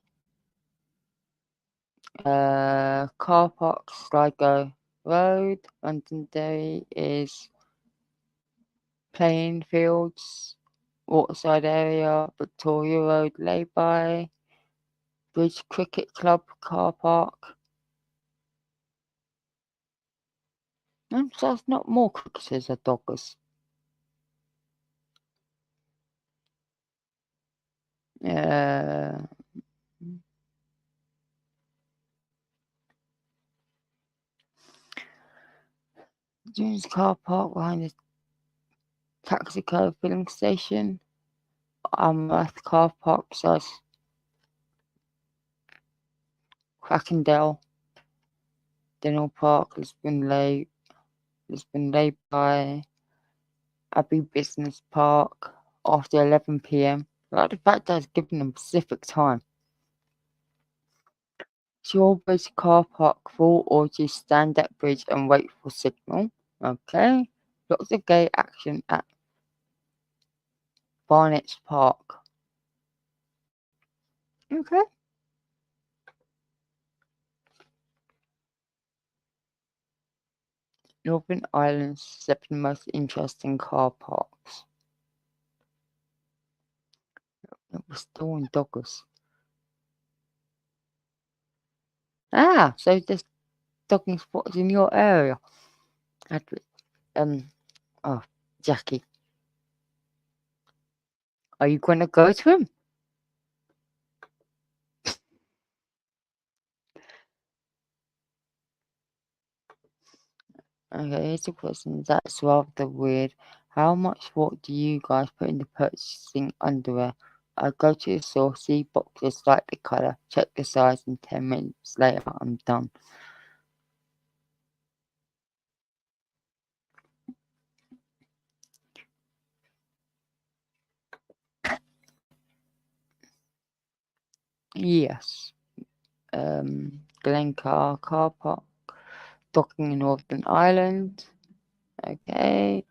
Car park Sligo Road. Londonderry is playing fields. Waterside area. Victoria Road lay-by. Bridge Cricket Club car park. So it's not more cricketers or doggers. Jones car park behind the Taxico filling station. Amrath car park size. Crackendale. Denell Park, Lisbon lay-by. Abbey Business Park after 11 p.m. I like the fact that it's given them Pacific time. Shawbridge car park full or just stand at bridge and wait for signal. Okay. Lots of gay action at Barnett's Park. Okay. Northern Ireland's 7 most interesting car parks. We're still in Douglas. So there's dogging spots in your area. Jackie, are you going to go to him? Okay, here's a question that's rather weird. How much thought do you guys put into purchasing underwear? I go to the store, see boxes, like the colour, check the size, and 10 minutes later I'm done. Yes. Glencar car park, docking in Northern Ireland. Okay.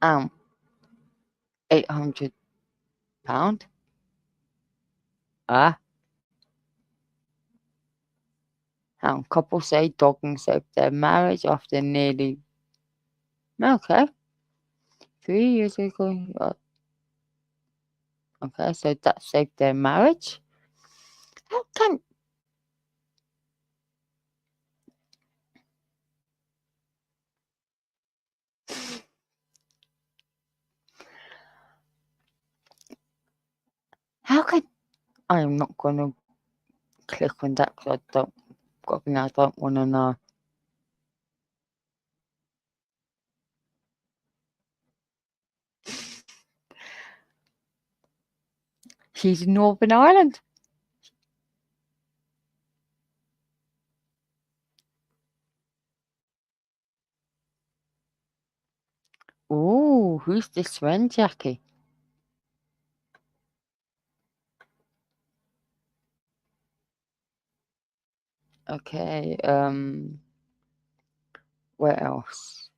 £800. Couple say dogging saved their marriage after nearly 3 years ago. Okay, so that saved their marriage. How can I'm not gonna click on that because I don't want to know. She's in Northern Ireland. Oh, who's this friend, Jackie? Okay, where else?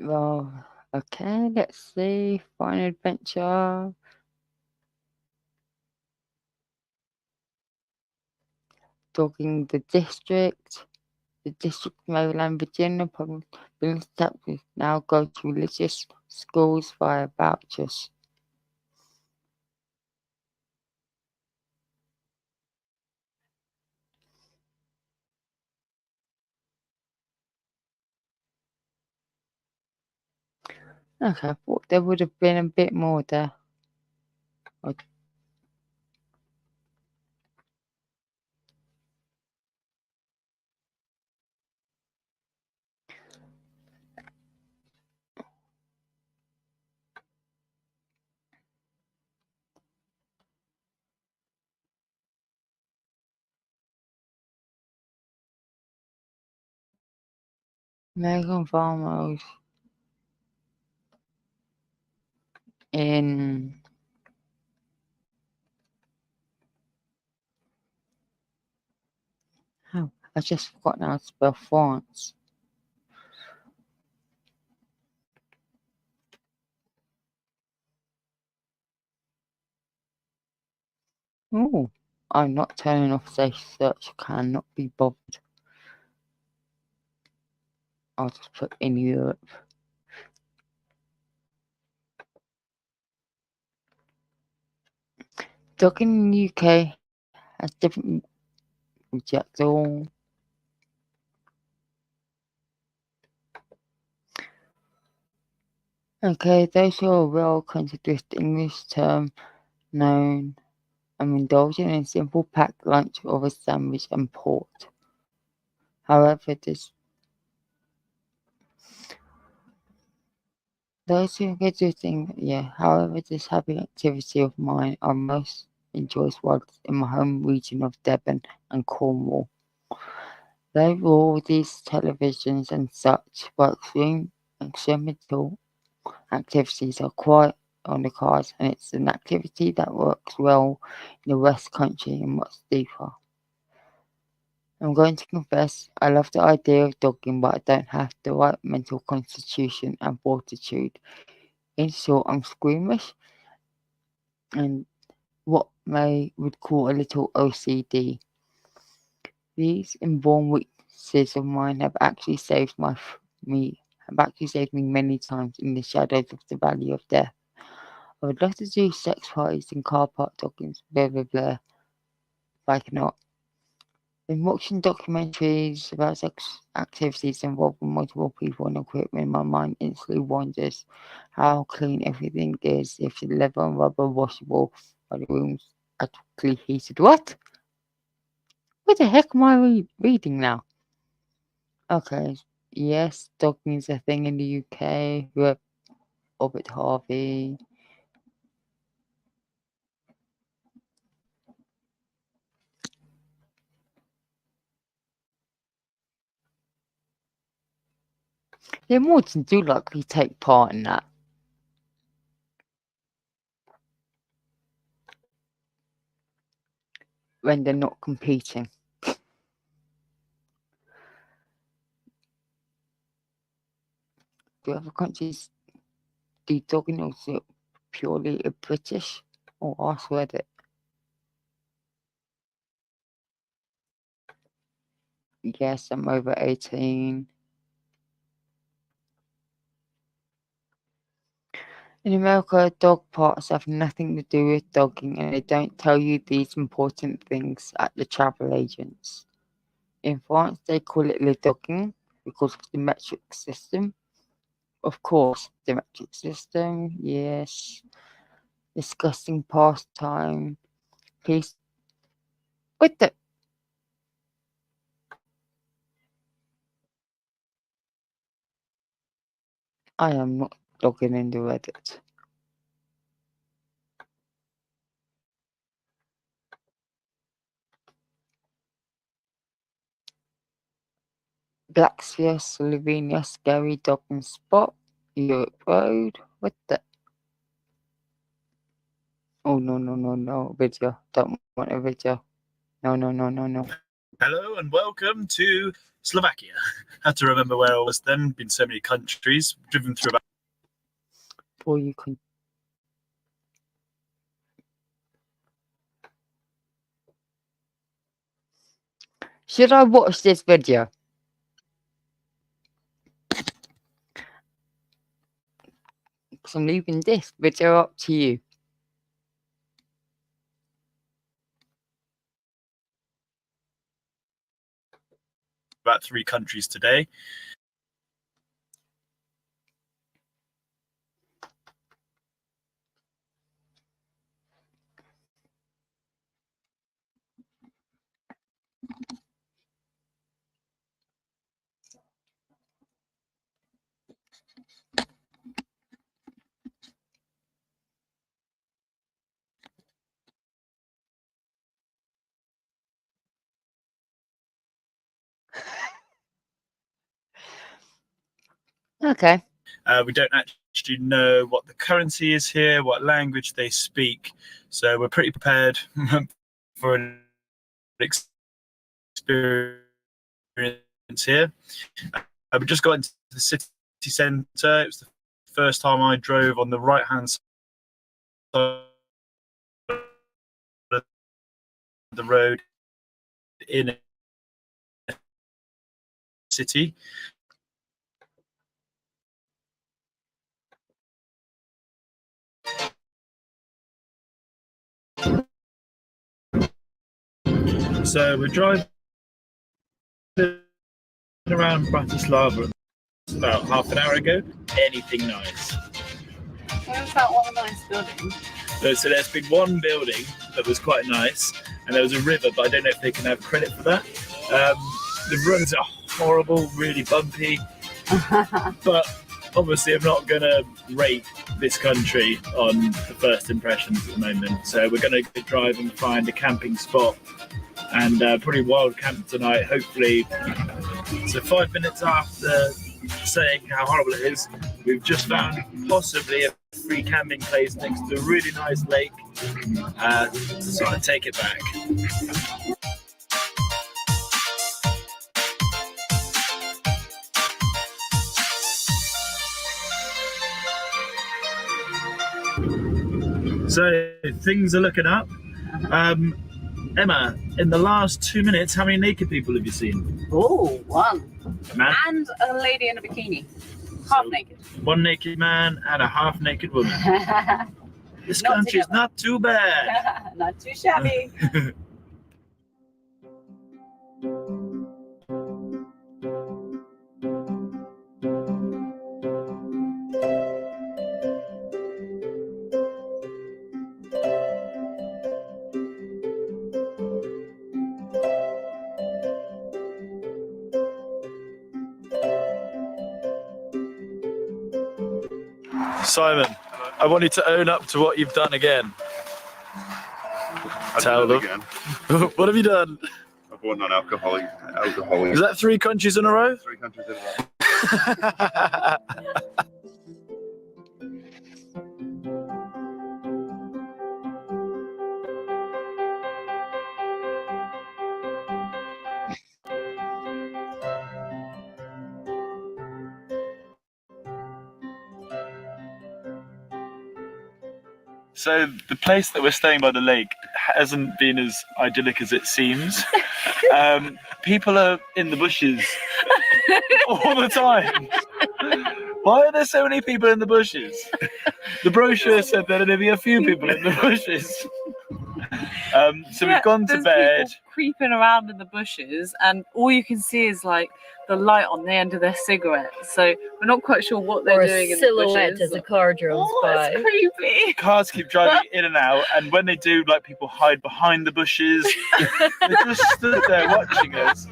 Well, okay, let's see. Fine Adventure. Talking the district. The district of Maryland, Virginia, public building taxes now go to religious schools via vouchers. Okay, I thought there would have been a bit more there. American farmers in I just forgot how to spell France. Oh, I'm not turning off safe search. Cannot be bothered. I'll just put in Europe. Dog in the UK has different reject all. Okay, those who are well consider this English term known and indulging in simple packed lunch or a sandwich and port. However, those who get this thing, however, this happy activity of mine I most enjoys whilst in my home region of Devon and Cornwall. They all these televisions and such, but experimental activities are quite on the cards, and it's an activity that works well in the West Country and much deeper. I'm going to confess, I love the idea of dogging, but I don't have the right mental constitution and fortitude. In short, I'm squeamish and what would call a little OCD. These inborn weaknesses of mine have actually saved me many times in the shadows of the valley of death. I would love to do sex parties and car park dockings, blah blah blah, if I cannot. In watching documentaries about sex activities involving multiple people and equipment, my mind instantly wonders how clean everything is if the leather and rubber washable by the rooms actually heated. What? What the heck am I reading now? Okay, yes, dogging is a thing in the UK. Robert Harvey. Yeah, Morton do likely take part in that when they're not competing. Do other countries do dogging or is it purely a British? Or ask read it. Yes, I'm over 18. In America, dog parks have nothing to do with dogging and they don't tell you these important things at the travel agents. In France, they call it le dogging because of the metric system. Of course, the metric system, yes. Disgusting pastime. Please. What the? I am not logging into Reddit. Blacksphere, Slovenia, Scary Dogging Spot, Europe Road. What the? Oh, no. Video. Don't want a video. No. Hello and welcome to Slovakia. Had to remember where I was then. Been so many countries, driven through about. Before you can. Should I watch this video? Because I'm leaving this video up to you. About 3 countries today. Okay. We don't actually know what the currency is here, what language they speak, so we're pretty prepared for an experience here. We just got into the city centre. It was the first time I drove on the right-hand side of the road in a city. So we're driving around Bratislava about half an hour ago. Anything nice? Where's that one nice building? So there's been one building that was quite nice, and there was a river, but I don't know if they can have credit for that. The roads are horrible, really bumpy, but obviously I'm not going to rate this country on the first impressions at the moment. So we're going to drive and find a camping spot and probably wild camp tonight, hopefully. So 5 minutes after saying how horrible it is, we've just found possibly a free camping place next to a really nice lake. So I take it back. So things are looking up. Emma, in the last 2 minutes, how many naked people have you seen? Oh, one. A man? And a lady in a bikini. Half naked. One naked man and a half naked woman. This Not country's together. not too bad. Not too shabby. Simon, I want you to own up to what you've done again. Tell them. Again. What have you done? I've won non-alcoholic. Is that 3 countries in a row? 3 countries in a row. So the place that we're staying by the lake hasn't been as idyllic as it seems. People are in the bushes all the time. Why are there so many people in the bushes? The brochure said there'd only be a few people in the bushes. So we've gone to bed. Creeping around in the bushes, and all you can see is like the light on the end of their cigarette. So we're not quite sure what they're doing in the silhouette bushes. as a car drove by. That's creepy. Cars keep driving in and out, and when they do, like, people hide behind the bushes. They just stood there watching us.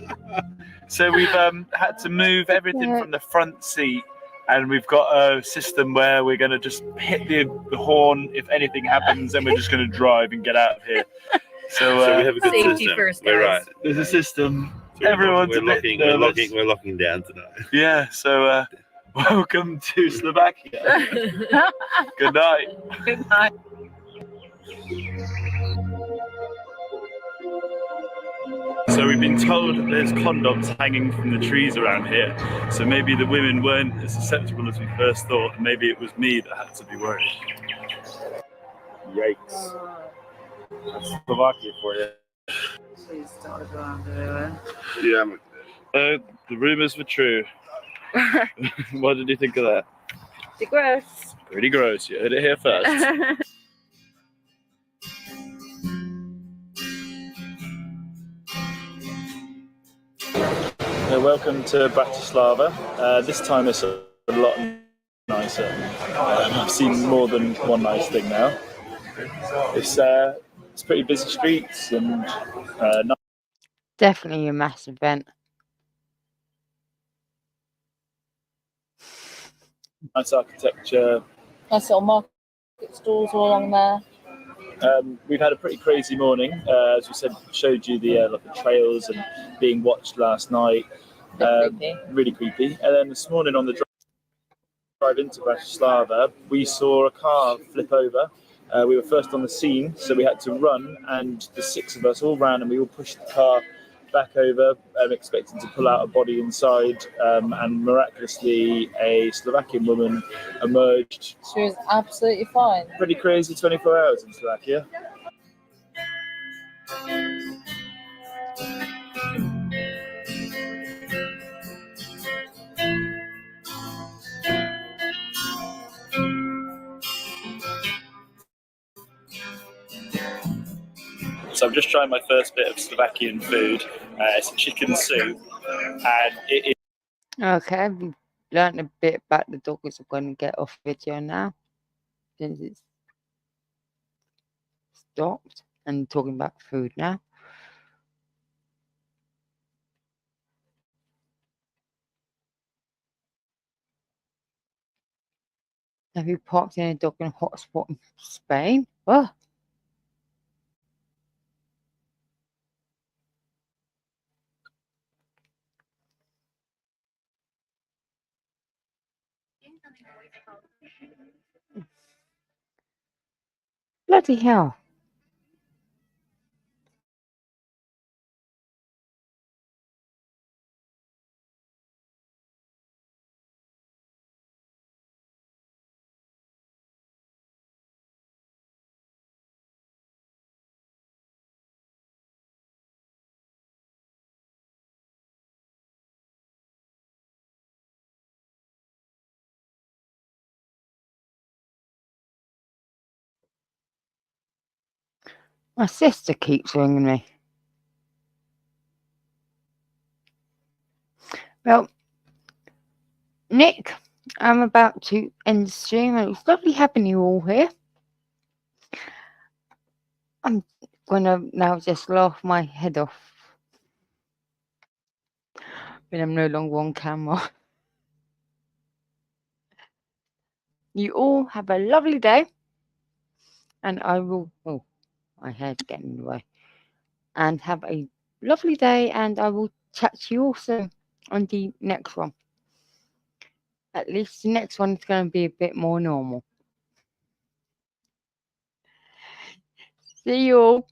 So we've had to move everything from the front seat, and we've got a system where we're going to just hit the horn if anything happens, and we're just going to drive and get out of here. So we have a good Safety system. first, We're guys. right. there's a system. So Everyone's a bit nervous. we're locking down tonight. Yeah, so welcome to Slovakia. Good night. Good night. So we've been told that there's condoms hanging from the trees around here. So maybe the women weren't as susceptible as we first thought, and maybe it was me that had to be worried. Yikes. That's Slovakia for you. She's started around everywhere. Yeah, The rumours were true. What did you think of that? Pretty gross. Pretty gross. You heard it here first. Welcome to Bratislava. This time it's a lot nicer. I've seen more than one nice thing now. It's pretty busy streets and Definitely a mass event. nice architecture. Nice little market stalls all along there. We've had a pretty crazy morning. As we said, showed you the trails and being watched last night. Creepy. Really creepy. And then this morning on the drive, Drive into Bratislava, we saw a car flip over. We were first on the scene, so we had to run, and the 6 of us all ran, and we all pushed the car back over, expecting to pull out a body inside, and miraculously a Slovakian woman emerged. She was absolutely fine. Pretty crazy 24 hours in Slovakia. So I'm just trying my first bit of Slovakian food. It's a chicken soup, and it is. Okay, we've learned a bit about the dog, so I'm going to get off video now since it's stopped and talking about food now. Have you parked in a dog in a hotspot in Spain? Oh. Bloody hell. My sister keeps ringing me. Well, Nick, I'm about to end the stream, and it's lovely having you all here. I'm going to now just laugh my head off when I'm no longer on camera. You all have a lovely day, and I will. Oh, my hair's getting in the way. And have a lovely day, and I will chat to you also on the next one. At least the next one is going to be a bit more normal. See you all.